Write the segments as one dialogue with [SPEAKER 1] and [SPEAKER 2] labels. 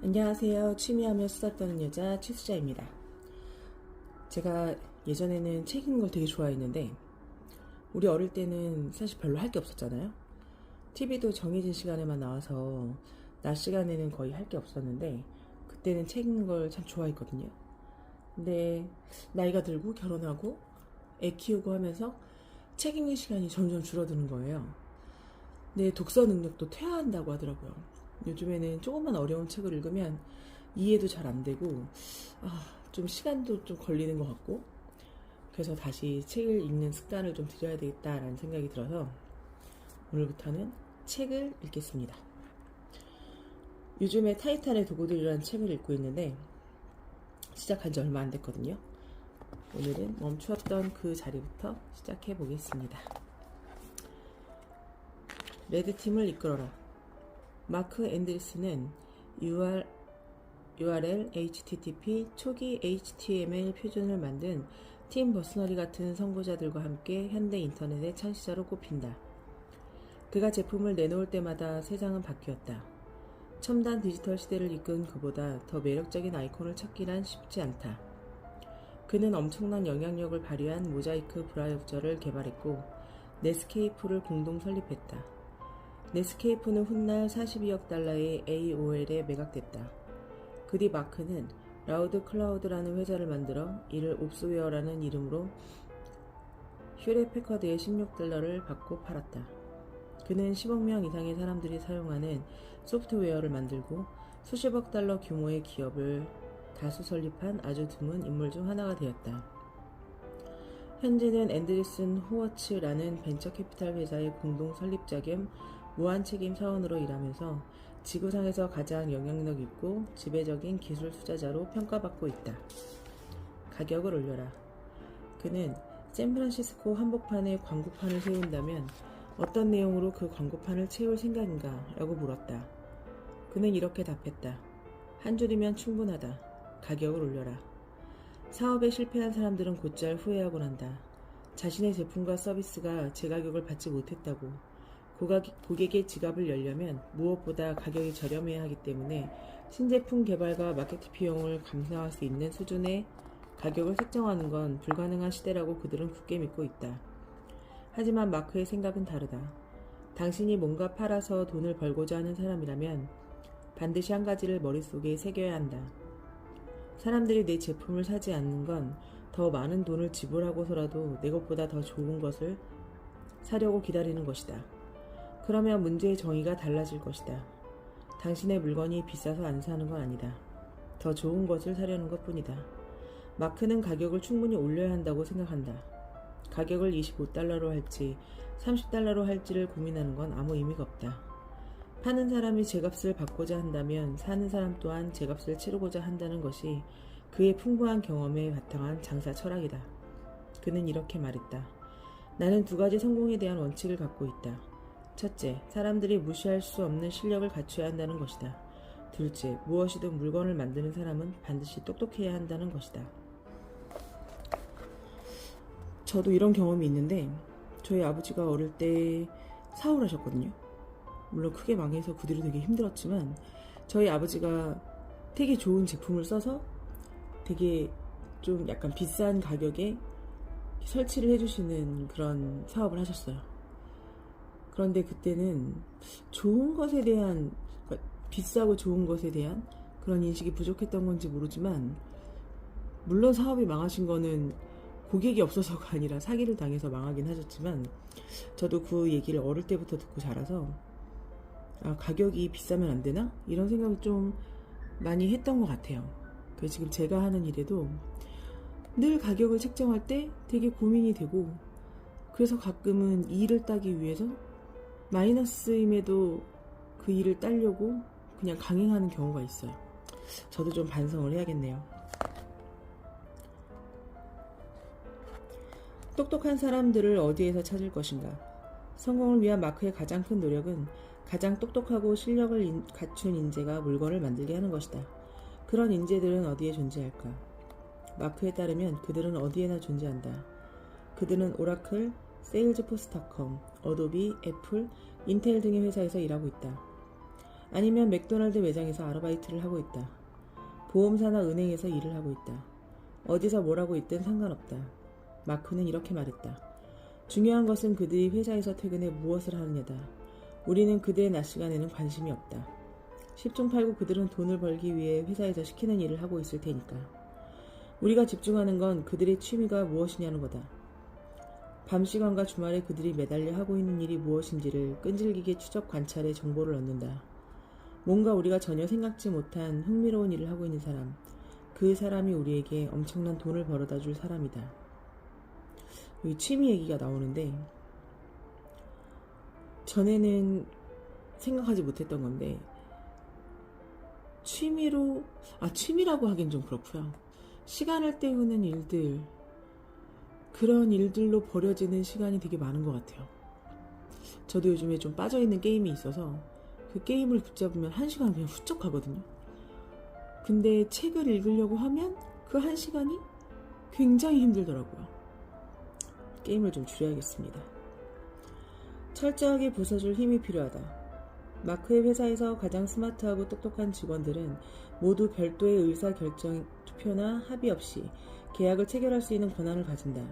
[SPEAKER 1] 안녕하세요. 취미하며 수다 떠는 여자 취수자입니다. 제가 예전에는 책 읽는 걸 되게 좋아했는데 우리 어릴 때는 사실 별로 할 게 없었잖아요. TV도 정해진 시간에만 나와서 낮 시간에는 거의 할 게 없었는데 그때는 책 읽는 걸 참 좋아했거든요. 근데 나이가 들고 결혼하고 애 키우고 하면서 책 읽는 시간이 점점 줄어드는 거예요. 내 독서 능력도 퇴화한다고 하더라고요. 요즘에는 조금만 어려운 책을 읽으면 이해도 잘 안 되고 좀 시간도 좀 걸리는 것 같고, 그래서 다시 책을 읽는 습관을 좀 들여야 되겠다라는 생각이 들어서 오늘부터는 책을 읽겠습니다. 요즘에 타이탄의 도구들이라는 책을 읽고 있는데 시작한 지 얼마 안 됐거든요. 오늘은 멈추었던 그 자리부터 시작해 보겠습니다. 레드팀을 이끌어라. 마크 앤드리슨은 URL, HTTP, 초기 HTML 표준을 만든 팀 버스너리 같은 선구자들과 함께 현대 인터넷의 창시자로 꼽힌다. 그가 제품을 내놓을 때마다 세상은 바뀌었다. 첨단 디지털 시대를 이끈 그보다 더 매력적인 아이콘을 찾기란 쉽지 않다. 그는 엄청난 영향력을 발휘한 모자이크 브라우저를 개발했고 넷스케이프를 공동 설립했다. 넷스케이프는 훗날 42억 달러의 AOL에 매각됐다. 그 뒤 마크는 라우드 클라우드라는 회사를 만들어 이를 옵스웨어라는 이름으로 휴렛패커드에 16달러를 받고 팔았다. 그는 10억 명 이상의 사람들이 사용하는 소프트웨어를 만들고 수십억 달러 규모의 기업을 다수 설립한 아주 드문 인물 중 하나가 되었다. 현재는 앤드리슨 호워츠라는 벤처 캐피탈 회사의 공동 설립자 겸 무한 책임 사원으로 일하면서 지구상에서 가장 영향력 있고 지배적인 기술 투자자로 평가받고 있다. 가격을 올려라. 그는 샌프란시스코 한복판에 광고판을 세운다면 어떤 내용으로 그 광고판을 채울 생각인가? 라고 물었다. 그는 이렇게 답했다. 한 줄이면 충분하다. 가격을 올려라. 사업에 실패한 사람들은 곧잘 후회하곤 한다. 자신의 제품과 서비스가 제 가격을 받지 못했다고. 고객의 지갑을 열려면 무엇보다 가격이 저렴해야 하기 때문에 신제품 개발과 마케팅 비용을 감당할 수 있는 수준의 가격을 책정하는 건 불가능한 시대라고 그들은 굳게 믿고 있다. 하지만 마크의 생각은 다르다. 당신이 뭔가 팔아서 돈을 벌고자 하는 사람이라면 반드시 한 가지를 머릿속에 새겨야 한다. 사람들이 내 제품을 사지 않는 건 더 많은 돈을 지불하고서라도 내 것보다 더 좋은 것을 사려고 기다리는 것이다. 그러면 문제의 정의가 달라질 것이다. 당신의 물건이 비싸서 안 사는 건 아니다. 더 좋은 것을 사려는 것뿐이다. 마크는 가격을 충분히 올려야 한다고 생각한다. 가격을 25달러로 할지 30달러로 할지를 고민하는 건 아무 의미가 없다. 파는 사람이 제값을 받고자 한다면 사는 사람 또한 제값을 치르고자 한다는 것이 그의 풍부한 경험에 바탕한 장사 철학이다. 그는 이렇게 말했다. 나는 두 가지 성공에 대한 원칙을 갖고 있다. 첫째, 사람들이 무시할 수 없는 실력을 갖춰야 한다는 것이다. 둘째, 무엇이든 물건을 만드는 사람은 반드시 똑똑해야 한다는 것이다. 저도 이런 경험이 있는데 저희 아버지가 어릴 때 사업을 하셨거든요. 물론 크게 망해서 그 뒤로 되게 힘들었지만 저희 아버지가 되게 좋은 제품을 써서 되게 좀 약간 비싼 가격에 설치를 해주시는 그런 사업을 하셨어요. 그런데 그때는 좋은 것에 대한, 그러니까 비싸고 좋은 것에 대한 그런 인식이 부족했던 건지 모르지만, 물론 사업이 망하신 거는 고객이 없어서가 아니라 사기를 당해서 망하긴 하셨지만, 저도 그 얘기를 어릴 때부터 듣고 자라서 가격이 비싸면 안 되나? 이런 생각을 좀 많이 했던 것 같아요. 그래서 지금 제가 하는 일에도 늘 가격을 책정할 때 되게 고민이 되고, 그래서 가끔은 이 일을 따기 위해서 마이너스임에도 그 일을 따려고 그냥 강행하는 경우가 있어요. 저도 좀 반성을 해야겠네요. 똑똑한 사람들을 어디에서 찾을 것인가? 성공을 위한 마크의 가장 큰 노력은 가장 똑똑하고 실력을 갖춘 인재가 물건을 만들게 하는 것이다. 그런 인재들은 어디에 존재할까? 마크에 따르면 그들은 어디에나 존재한다. 그들은 오라클, 세일즈포스닷컴, 어도비, 애플, 인텔 등의 회사에서 일하고 있다. 아니면 맥도날드 매장에서 아르바이트를 하고 있다. 보험사나 은행에서 일을 하고 있다. 어디서 뭘 하고 있든 상관없다. 마크는 이렇게 말했다. 중요한 것은 그들이 회사에서 퇴근해 무엇을 하느냐다. 우리는 그들의 낮 시간에는 관심이 없다. 10중 8구 그들은 돈을 벌기 위해 회사에서 시키는 일을 하고 있을 테니까. 우리가 집중하는 건 그들의 취미가 무엇이냐는 거다. 밤 시간과 주말에 그들이 매달려 하고 있는 일이 무엇인지를 끈질기게 추적 관찰해 정보를 얻는다. 뭔가 우리가 전혀 생각지 못한 흥미로운 일을 하고 있는 사람, 그 사람이 우리에게 엄청난 돈을 벌어다 줄 사람이다. 여기 취미 얘기가 나오는데 전에는 생각하지 못했던 건데 취미라고 하긴 좀 그렇고요. 시간을 때우는 일들, 그런 일들로 버려지는 시간이 되게 많은 것 같아요. 저도 요즘에 좀 빠져있는 게임이 있어서 그 게임을 붙잡으면 1시간 그냥 훌쩍 가거든요. 근데 책을 읽으려고 하면 그 1시간이 굉장히 힘들더라고요. 게임을 좀 줄여야겠습니다. 철저하게 부숴줄 힘이 필요하다. 마크의 회사에서 가장 스마트하고 똑똑한 직원들은 모두 별도의 의사결정 투표나 합의 없이 계약을 체결할 수 있는 권한을 가진다.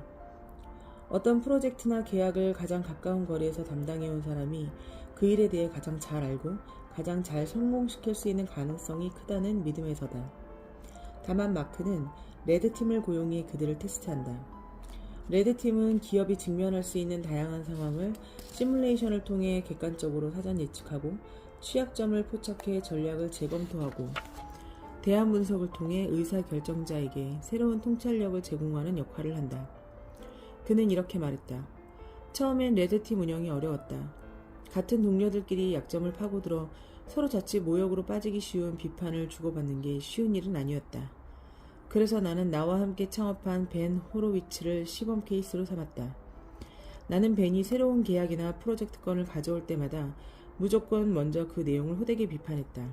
[SPEAKER 1] 어떤 프로젝트나 계약을 가장 가까운 거리에서 담당해온 사람이 그 일에 대해 가장 잘 알고 가장 잘 성공시킬 수 있는 가능성이 크다는 믿음에서다. 다만 마크는 레드팀을 고용해 그들을 테스트한다. 레드팀은 기업이 직면할 수 있는 다양한 상황을 시뮬레이션을 통해 객관적으로 사전 예측하고 취약점을 포착해 전략을 재검토하고 대안 분석을 통해 의사결정자에게 새로운 통찰력을 제공하는 역할을 한다. 그는 이렇게 말했다. 처음엔 레드팀 운영이 어려웠다. 같은 동료들끼리 약점을 파고들어 서로 자칫 모욕으로 빠지기 쉬운 비판을 주고받는 게 쉬운 일은 아니었다. 그래서 나는 나와 함께 창업한 벤 호로위츠를 시범 케이스로 삼았다. 나는 벤이 새로운 계약이나 프로젝트 건을 가져올 때마다 무조건 먼저 그 내용을 호되게 비판했다.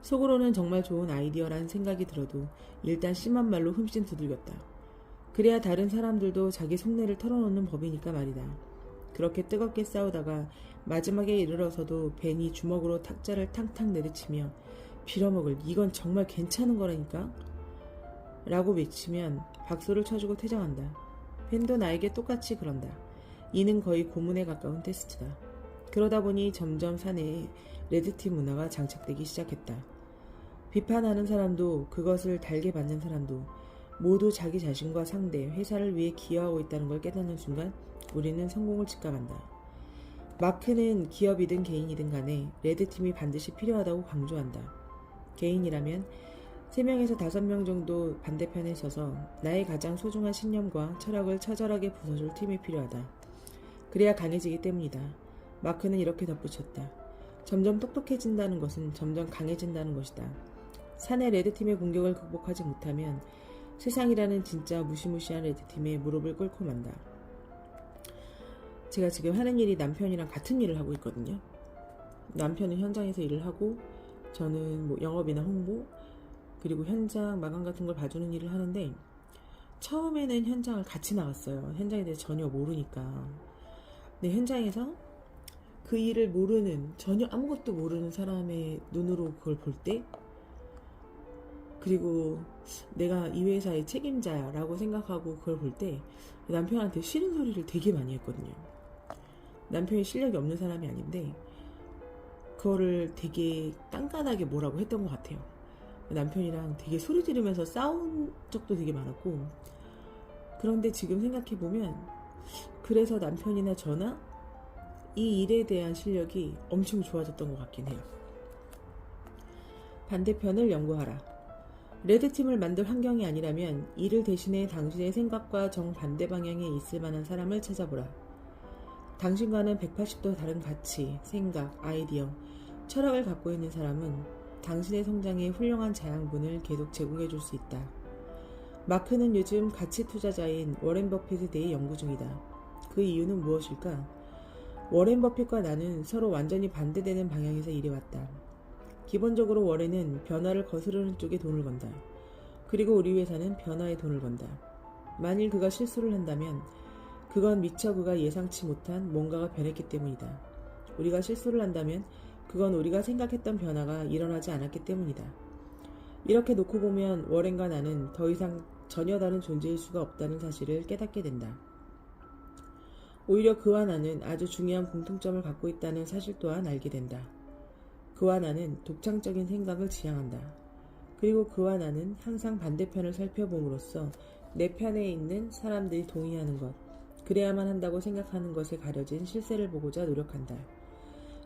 [SPEAKER 1] 속으로는 정말 좋은 아이디어라는 생각이 들어도 일단 심한 말로 흠씬 두들겼다. 그래야 다른 사람들도 자기 속내를 털어놓는 법이니까 말이다. 그렇게 뜨겁게 싸우다가 마지막에 이르러서도 벤이 주먹으로 탁자를 탕탕 내리치며 빌어먹을 이건 정말 괜찮은 거라니까? 라고 외치면 박수를 쳐주고 퇴장한다. 벤도 나에게 똑같이 그런다. 이는 거의 고문에 가까운 테스트다. 그러다 보니 점점 사내에 레드팀 문화가 장착되기 시작했다. 비판하는 사람도 그것을 달게 받는 사람도 모두 자기 자신과 상대, 회사를 위해 기여하고 있다는 걸 깨닫는 순간 우리는 성공을 직감한다. 마크는 기업이든 개인이든 간에 레드팀이 반드시 필요하다고 강조한다. 개인이라면 3명에서 5명 정도 반대편에 서서 나의 가장 소중한 신념과 철학을 처절하게 부숴줄 팀이 필요하다. 그래야 강해지기 때문이다. 마크는 이렇게 덧붙였다. 점점 똑똑해진다는 것은 점점 강해진다는 것이다. 사내 레드팀의 공격을 극복하지 못하면 세상이라는 진짜 무시무시한 레드팀에 무릎을 꿇고 만다. 제가 지금 하는 일이 남편이랑 같은 일을 하고 있거든요. 남편은 현장에서 일을 하고 저는 뭐 영업이나 홍보 그리고 현장 마감 같은 걸 봐주는 일을 하는데 처음에는 현장을 같이 나갔어요. 현장에 대해서 전혀 모르니까. 근데 현장에서 그 일을 모르는 전혀 아무것도 모르는 사람의 눈으로 그걸 볼 때 그리고 내가 이 회사의 책임자야라고 생각하고 그걸 볼 때 남편한테 싫은 소리를 되게 많이 했거든요. 남편이 실력이 없는 사람이 아닌데 그거를 되게 깐깐하게 뭐라고 했던 것 같아요. 남편이랑 되게 소리 지르면서 싸운 적도 되게 많았고 그런데 지금 생각해보면 그래서 남편이나 저나 이 일에 대한 실력이 엄청 좋아졌던 것 같긴 해요. 반대편을 연구하라. 레드팀을 만들 환경이 아니라면 이를 대신해 당신의 생각과 정반대 방향에 있을 만한 사람을 찾아보라. 당신과는 180도 다른 가치, 생각, 아이디어, 철학을 갖고 있는 사람은 당신의 성장에 훌륭한 자양분을 계속 제공해 줄 수 있다. 마크는 요즘 가치 투자자인 워렌 버핏에 대해 연구 중이다. 그 이유는 무엇일까? 워렌 버핏과 나는 서로 완전히 반대되는 방향에서 일해왔다. 기본적으로 워렌은 변화를 거스르는 쪽에 돈을 번다. 그리고 우리 회사는 변화에 돈을 번다. 만일 그가 실수를 한다면 그건 미처 그가 예상치 못한 뭔가가 변했기 때문이다. 우리가 실수를 한다면 그건 우리가 생각했던 변화가 일어나지 않았기 때문이다. 이렇게 놓고 보면 워렌과 나는 더 이상 전혀 다른 존재일 수가 없다는 사실을 깨닫게 된다. 오히려 그와 나는 아주 중요한 공통점을 갖고 있다는 사실 또한 알게 된다. 그와 나는 독창적인 생각을 지향한다. 그리고 그와 나는 항상 반대편을 살펴봄으로써 내 편에 있는 사람들이 동의하는 것, 그래야만 한다고 생각하는 것에 가려진 실세를 보고자 노력한다.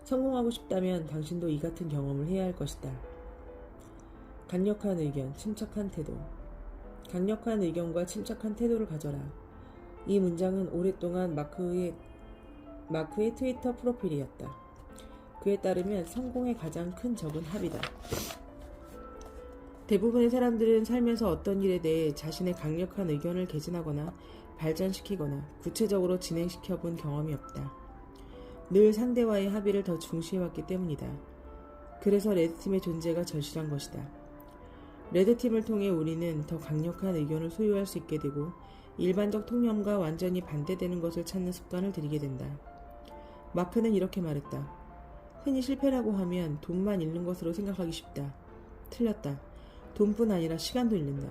[SPEAKER 1] 성공하고 싶다면 당신도 이 같은 경험을 해야 할 것이다. 강력한 의견, 침착한 태도. 강력한 의견과 침착한 태도를 가져라. 이 문장은 오랫동안 마크의 트위터 프로필이었다. 그에 따르면 성공의 가장 큰 적은 합의다. 대부분의 사람들은 살면서 어떤 일에 대해 자신의 강력한 의견을 개진하거나 발전시키거나 구체적으로 진행시켜 본 경험이 없다. 늘 상대와의 합의를 더 중시해왔기 때문이다. 그래서 레드팀의 존재가 절실한 것이다. 레드팀을 통해 우리는 더 강력한 의견을 소유할 수 있게 되고 일반적 통념과 완전히 반대되는 것을 찾는 습관을 들이게 된다. 마크는 이렇게 말했다. 흔히 실패라고 하면 돈만 잃는 것으로 생각하기 쉽다. 틀렸다. 돈뿐 아니라 시간도 잃는다.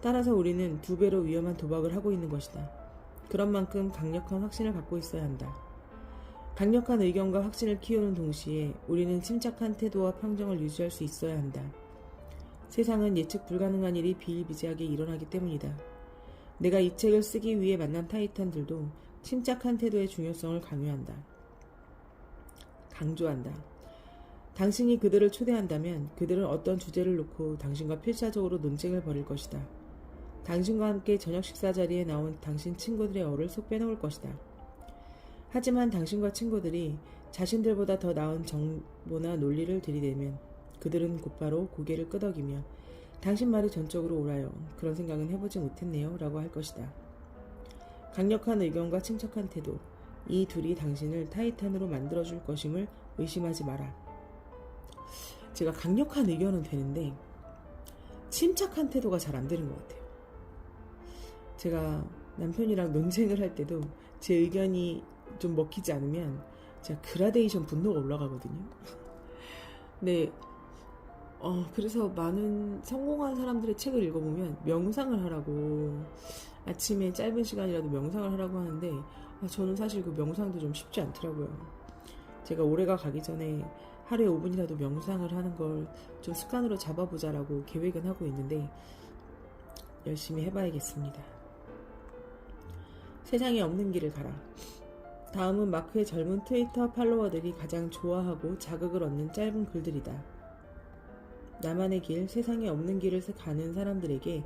[SPEAKER 1] 따라서 우리는 2배로 위험한 도박을 하고 있는 것이다. 그런 만큼 강력한 확신을 갖고 있어야 한다. 강력한 의견과 확신을 키우는 동시에 우리는 침착한 태도와 평정을 유지할 수 있어야 한다. 세상은 예측 불가능한 일이 비일비재하게 일어나기 때문이다. 내가 이 책을 쓰기 위해 만난 타이탄들도 침착한 태도의 중요성을 강조한다. 당신이 그들을 초대한다면 그들은 어떤 주제를 놓고 당신과 필사적으로 논쟁을 벌일 것이다. 당신과 함께 저녁 식사 자리에 나온 당신 친구들의 어를 속 빼놓을 것이다. 하지만 당신과 친구들이 자신들보다 더 나은 정보나 논리를 들이대면 그들은 곧바로 고개를 끄덕이며 당신 말이 전적으로 옳아요. 그런 생각은 해보지 못했네요. 라고 할 것이다. 강력한 의견과 침착한 태도, 이 둘이 당신을 타이탄으로 만들어줄 것임을 의심하지 마라. 제가 강력한 의견은 되는데 침착한 태도가 잘 안 되는 것 같아요. 제가 남편이랑 논쟁을 할 때도 제 의견이 좀 먹히지 않으면 제가 그라데이션 분노가 올라가거든요. 네. 그래서 많은 성공한 사람들의 책을 읽어보면 명상을 하라고, 아침에 짧은 시간이라도 명상을 하라고 하는데 저는 사실 그 명상도 좀 쉽지 않더라고요. 제가 올해가 가기 전에 하루에 5분이라도 명상을 하는 걸 좀 습관으로 잡아보자라고 계획은 하고 있는데 열심히 해봐야겠습니다. 세상에 없는 길을 가라. 다음은 마크의 젊은 트위터 팔로워들이 가장 좋아하고 자극을 얻는 짧은 글들이다. 나만의 길, 세상에 없는 길을 가는 사람들에게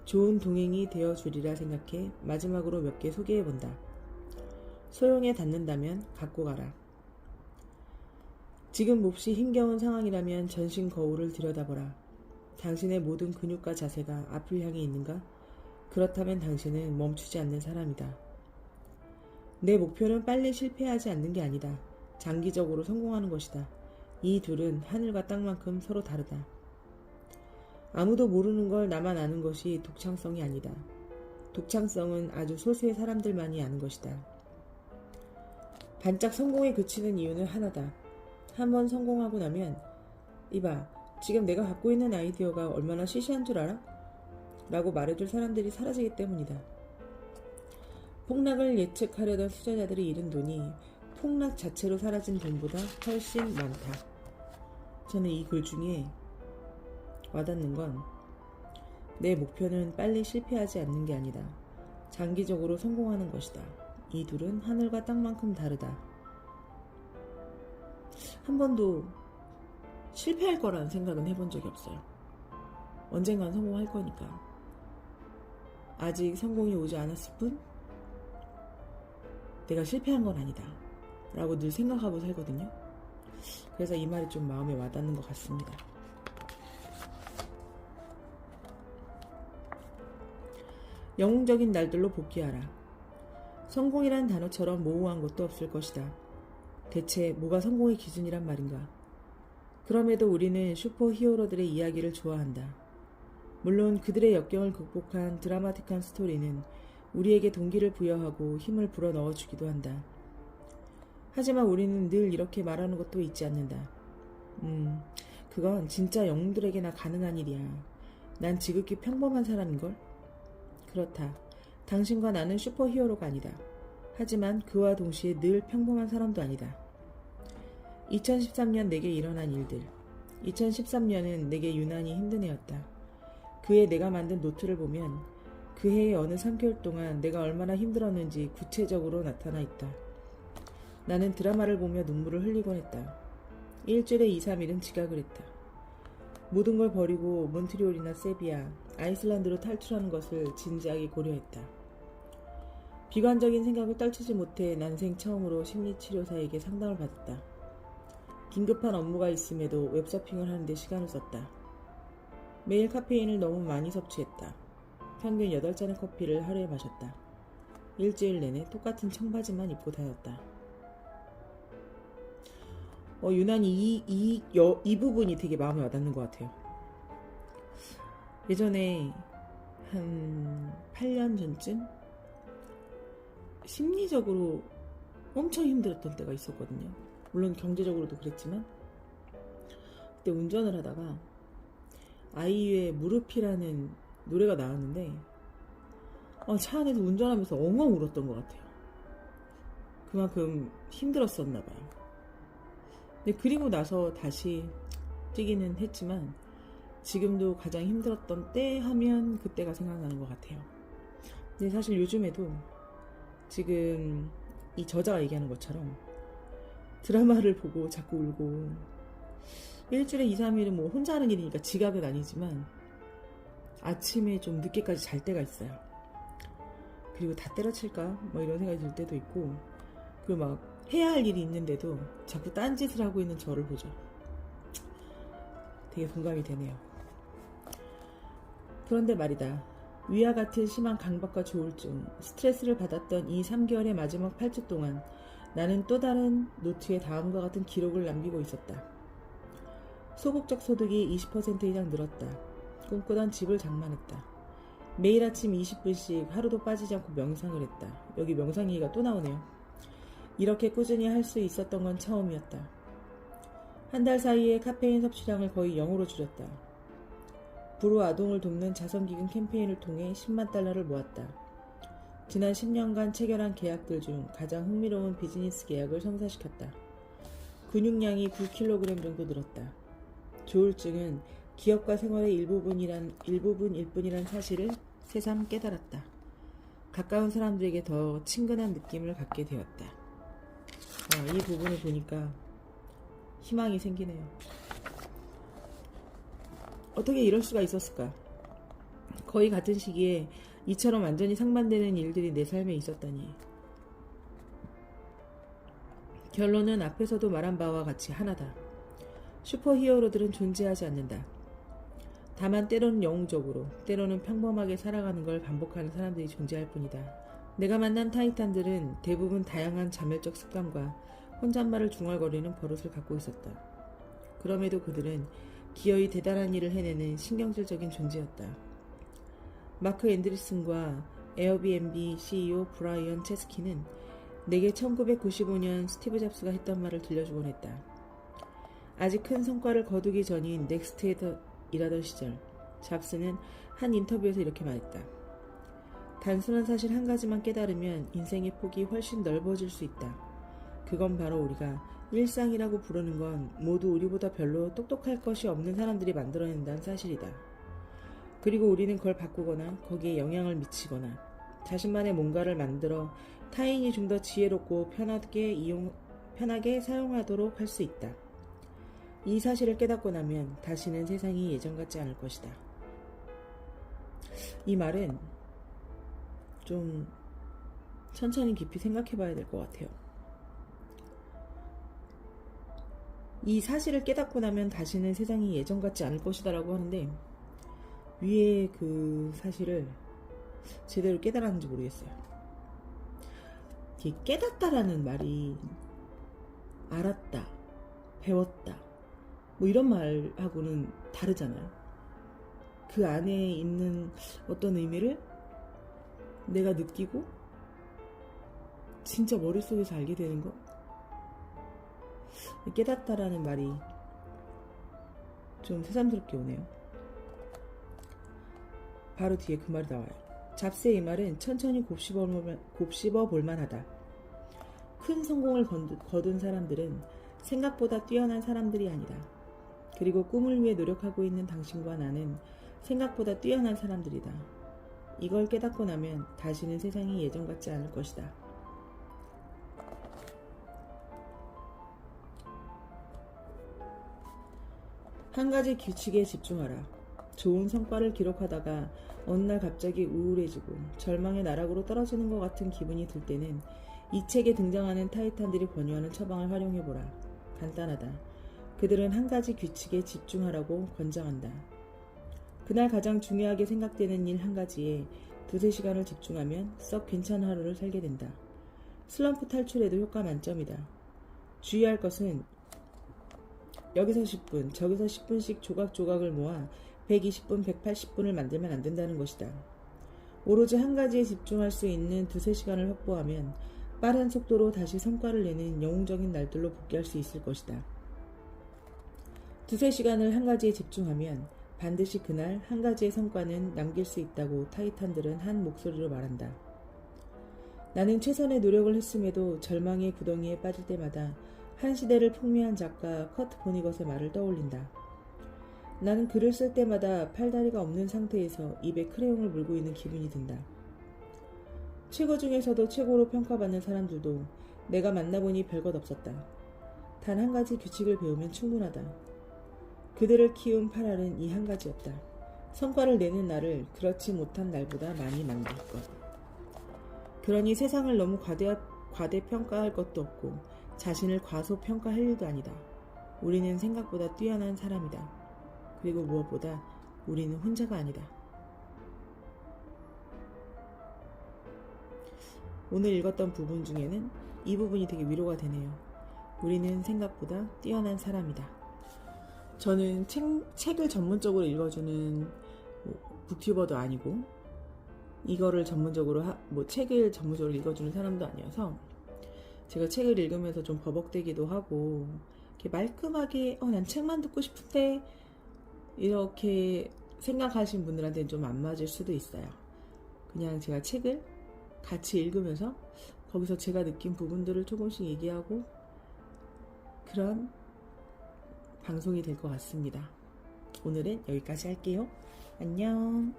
[SPEAKER 1] 좋은 동행이 되어주리라 생각해 마지막으로 몇 개 소개해본다. 소용에 닿는다면 갖고 가라. 지금 몹시 힘겨운 상황이라면 전신 거울을 들여다보라. 당신의 모든 근육과 자세가 앞을 향해 있는가? 그렇다면 당신은 멈추지 않는 사람이다. 내 목표는 빨리 실패하지 않는 게 아니다. 장기적으로 성공하는 것이다. 이 둘은 하늘과 땅만큼 서로 다르다. 아무도 모르는 걸 나만 아는 것이 독창성이 아니다. 독창성은 아주 소수의 사람들만이 아는 것이다. 반짝 성공에 그치는 이유는 하나다. 한번 성공하고 나면 이봐, 지금 내가 갖고 있는 아이디어가 얼마나 시시한 줄 알아? 라고 말해줄 사람들이 사라지기 때문이다. 폭락을 예측하려던 투자자들이 잃은 돈이 폭락 자체로 사라진 돈보다 훨씬 많다. 저는 이 글 중에 와닿는 건 내 목표는 빨리 실패하지 않는 게 아니다. 장기적으로 성공하는 것이다. 이 둘은 하늘과 땅만큼 다르다. 한 번도 실패할 거라는 생각은 해본 적이 없어요. 언젠간 성공할 거니까. 아직 성공이 오지 않았을 뿐 내가 실패한 건 아니다 라고 늘 생각하고 살거든요. 그래서 이 말이 좀 마음에 와닿는 것 같습니다. 영웅적인 날들로 복귀하라. 성공이란 단어처럼 모호한 것도 없을 것이다. 대체 뭐가 성공의 기준이란 말인가? 그럼에도 우리는 슈퍼 히어로들의 이야기를 좋아한다. 물론 그들의 역경을 극복한 드라마틱한 스토리는 우리에게 동기를 부여하고 힘을 불어넣어주기도 한다. 하지만 우리는 늘 이렇게 말하는 것도 잊지 않는다. 음, 그건 진짜 영웅들에게나 가능한 일이야. 난 지극히 평범한 사람인걸? 그렇다. 당신과 나는 슈퍼히어로가 아니다. 하지만 그와 동시에 늘 평범한 사람도 아니다. 2013년 내게 일어난 일들. 2013년은 내게 유난히 힘든 해였다. 그해 내가 만든 노트를 보면 그 해의 어느 3개월 동안 내가 얼마나 힘들었는지 구체적으로 나타나 있다. 나는 드라마를 보며 눈물을 흘리곤 했다. 일주일에 2, 3일은 지각을 했다. 모든 걸 버리고 몬트리올이나 세비야, 아이슬란드로 탈출하는 것을 진지하게 고려했다. 비관적인 생각을 떨치지 못해 난생 처음으로 심리치료사에게 상담을 받았다. 긴급한 업무가 있음에도 웹서핑을 하는데 시간을 썼다. 매일 카페인을 너무 많이 섭취했다. 평균 8잔의 커피를 하루에 마셨다. 일주일 내내 똑같은 청바지만 입고 다녔다. 유난히 이 부분이 되게 마음에 와닿는 것 같아요. 예전에 한 8년 전쯤 심리적으로 엄청 힘들었던 때가 있었거든요. 물론 경제적으로도 그랬지만 그때 운전을 하다가 아이유의 무릎이라는 노래가 나왔는데 차 안에서 운전하면서 엉엉 울었던 것 같아요. 그만큼 힘들었었나 봐요. 근데 그리고 나서 다시 뛰기는 했지만 지금도 가장 힘들었던 때 하면 그때가 생각나는 것 같아요. 근데 사실 요즘에도 지금 이 저자가 얘기하는 것처럼 드라마를 보고 자꾸 울고 일주일에 2, 3일은 뭐 혼자 하는 일이니까 지각은 아니지만 아침에 좀 늦게까지 잘 때가 있어요. 그리고 다 때려칠까? 뭐 이런 생각이 들 때도 있고 그리고 막 해야 할 일이 있는데도 자꾸 딴짓을 하고 있는 저를 보죠. 되게 공감이 되네요. 그런데 말이다. 위와 같은 심한 강박과 조울증, 스트레스를 받았던 이 3개월의 마지막 8주 동안 나는 또 다른 노트에 다음과 같은 기록을 남기고 있었다. 소극적 소득이 20% 이상 늘었다. 꿈꾸던 집을 장만했다. 매일 아침 20분씩 하루도 빠지지 않고 명상을 했다. 여기 명상 얘기가 또 나오네요. 이렇게 꾸준히 할 수 있었던 건 처음이었다. 한 달 사이에 카페인 섭취량을 거의 0으로 줄였다. 불우 아동을 돕는 자선기금 캠페인을 통해 10만 달러를 모았다. 지난 10년간 체결한 계약들 중 가장 흥미로운 비즈니스 계약을 성사시켰다. 근육량이 9kg 정도 늘었다. 조울증은 기업과 생활의 일부분일 뿐이란 사실을 새삼 깨달았다. 가까운 사람들에게 더 친근한 느낌을 갖게 되었다. 이 부분을 보니까 희망이 생기네요. 어떻게 이럴 수가 있었을까? 거의 같은 시기에 이처럼 완전히 상반되는 일들이 내 삶에 있었다니. 결론은 앞에서도 말한 바와 같이 하나다. 슈퍼히어로들은 존재하지 않는다. 다만 때로는 영웅적으로, 때로는 평범하게 살아가는 걸 반복하는 사람들이 존재할 뿐이다. 내가 만난 타이탄들은 대부분 다양한 자멸적 습관과 혼잣말을 중얼거리는 버릇을 갖고 있었다. 그럼에도 그들은 기어이 대단한 일을 해내는 신경질적인 존재였다. 마크 앤드리슨과 에어비앤비 CEO 브라이언 체스키는 내게 1995년 스티브 잡스가 했던 말을 들려주곤 했다. 아직 큰 성과를 거두기 전인 넥스트에서 일하던 시절, 잡스는 한 인터뷰에서 이렇게 말했다. 단순한 사실 한 가지만 깨달으면 인생의 폭이 훨씬 넓어질 수 있다. 그건 바로 우리가 일상이라고 부르는 건 모두 우리보다 별로 똑똑할 것이 없는 사람들이 만들어낸다는 사실이다. 그리고 우리는 그걸 바꾸거나 거기에 영향을 미치거나 자신만의 뭔가를 만들어 타인이 좀 더 지혜롭고 편하게 사용하도록 할 수 있다. 이 사실을 깨닫고 나면 다시는 세상이 예전 같지 않을 것이다. 이 말은 좀 천천히 깊이 생각해 봐야 될 것 같아요. 이 사실을 깨닫고 나면 다시는 세상이 예전 같지 않을 것이다 라고 하는데 위에 그 사실을 제대로 깨달았는지 모르겠어요. 이 깨닫다라는 말이 알았다, 배웠다 뭐 이런 말하고는 다르잖아요. 그 안에 있는 어떤 의미를 내가 느끼고 진짜 머릿속에서 알게 되는 것. 깨닫다라는 말이 좀 새삼스럽게 오네요. 바로 뒤에 그 말이 나와요. 잡스의 이 말은 천천히 곱씹어 볼만하다. 큰 성공을 거둔 사람들은 생각보다 뛰어난 사람들이 아니다. 그리고 꿈을 위해 노력하고 있는 당신과 나는 생각보다 뛰어난 사람들이다. 이걸 깨닫고 나면 다시는 세상이 예전 같지 않을 것이다. 한 가지 규칙에 집중하라. 좋은 성과를 기록하다가 어느 날 갑자기 우울해지고 절망의 나락으로 떨어지는 것 같은 기분이 들 때는 이 책에 등장하는 타이탄들이 권유하는 처방을 활용해보라. 간단하다. 그들은 한 가지 규칙에 집중하라고 권장한다. 그날 가장 중요하게 생각되는 일 한 가지에 2-3시간을 집중하면 썩 괜찮은 하루를 살게 된다. 슬럼프 탈출에도 효과 만점이다. 주의할 것은 여기서 10분, 저기서 10분씩 조각조각을 모아 120분, 180분을 만들면 안 된다는 것이다. 오로지 한 가지에 집중할 수 있는 2-3시간을 확보하면 빠른 속도로 다시 성과를 내는 영웅적인 날들로 복귀할 수 있을 것이다. 2-3시간을 한 가지에 집중하면 반드시 그날 한 가지의 성과는 남길 수 있다고 타이탄들은 한 목소리로 말한다. 나는 최선의 노력을 했음에도 절망의 구덩이에 빠질 때마다 한 시대를 풍미한 작가 커트 보니것의 말을 떠올린다. 나는 글을 쓸 때마다 팔다리가 없는 상태에서 입에 크레용을 물고 있는 기분이 든다. 최고 중에서도 최고로 평가받는 사람들도 내가 만나보니 별것 없었다. 단 한 가지 규칙을 배우면 충분하다. 그들을 키운 파랄은 이 한 가지였다. 성과를 내는 나를 그렇지 못한 날보다 많이 만들 것. 그러니 세상을 너무 과대평가할 것도 없고 자신을 과소평가할 일도 아니다. 우리는 생각보다 뛰어난 사람이다. 그리고 무엇보다 우리는 혼자가 아니다. 오늘 읽었던 부분 중에는 이 부분이 되게 위로가 되네요. 우리는 생각보다 뛰어난 사람이다. 저는 책을 전문적으로 읽어주는 북튜버도 아니고 이거를 전문적으로 책을 전문적으로 읽어주는 사람도 아니어서 제가 책을 읽으면서 좀 버벅대기도 하고 이렇게 말끔하게 난 책만 듣고 싶은데 이렇게 생각하신 분들한테는 좀 안 맞을 수도 있어요. 그냥 제가 책을 같이 읽으면서 거기서 제가 느낀 부분들을 조금씩 얘기하고 그런 방송이 될 것 같습니다. 오늘은 여기까지 할게요. 안녕.